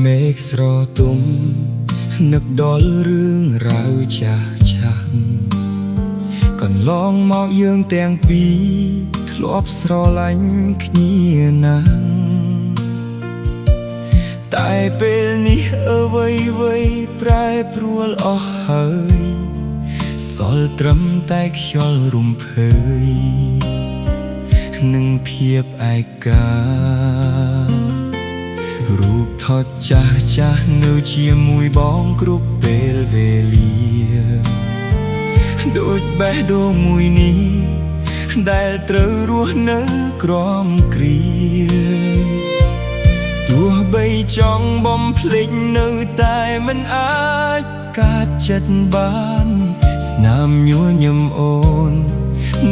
មេឃស្រទុំនឹកដល់រឿងរ៉ាវចាស់កន្លងមកយើងទាំងពីរធ្លាប់ស្រឡាញ់គ្នាណាស់តែពេលនេះអ្វីប្រែប្រួលអស់ហើយសល់ត្រឹមតែខ្យល់រំភើយនឹងភាពឯការូបថតចាស់នៅជាមួយបងគ្រប់ពេលវេលាដូចបេះដូងមួយនេះដែលត្រូវរស់នៅក្រោមគ្រាទោះបីចង់បំភ្លេចនៅតែមិនអាចកាត់ចិត្តបានស្នាមញញឹមអូន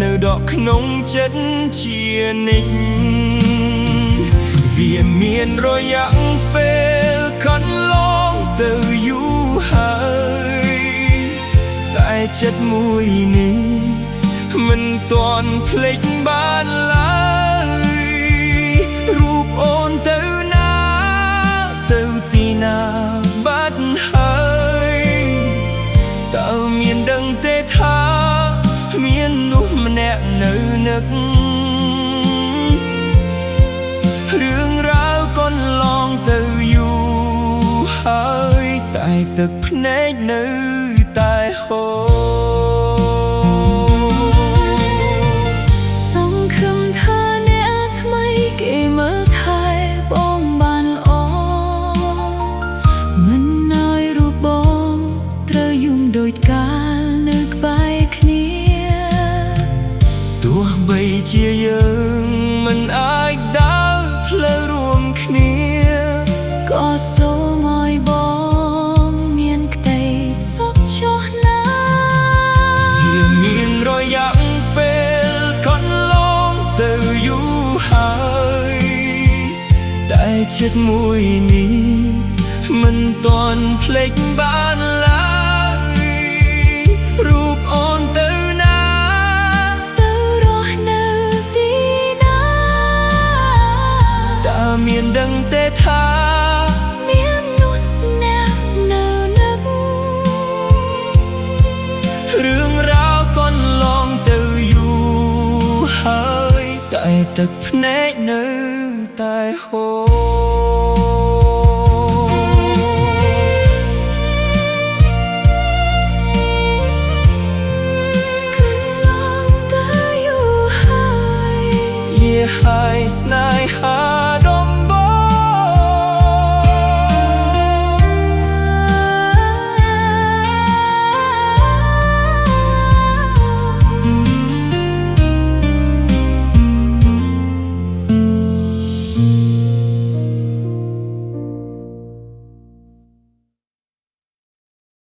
នៅដកក្នុងចិត្តជានិច្ចវាមានរយៈពេលកន្លងទៅយូរហើយតែចិត្តមួយនេះមិនទាន់ភ្លេចបានឡើយរូបអូនទៅណាទៅទីណាបាត់ហើយតើមានដឹងទេថាមាននោះម្នាក់នៅនឹករឿងរ៉ាវកន្លងទៅយូរហើយតែទឹកភ្នែកនៅតែហូរសង្ឃឹមថាអ្នកថ្មីគេមើលថែបងបានល្អមិនឲ្យរូបបងត្រូវយំដូចកាលនៅក្បែរគ្នាទោះបីជាយើងមិនអាចដើរផ្លូវរួមគ្នាក៏សូមឲ្យបងមានក្តីសុខចុះណាវាមានរយៈពេលកន្លងទៅយូរហើយតែចិត្តមួយនេះមិនទាន់ភ្លេចបានឡើយរូបអូនទៅណាទៅរស់នៅទីណាតើមានដឹងទេថាមាននោះស្នាក់នៅនឹករឿងរ៉ាវកន្លងទៅយូរហើយតែទឹកភ្នែកនៅតែហូរកន្លងទៅយូរហើយលាហើយស្នេ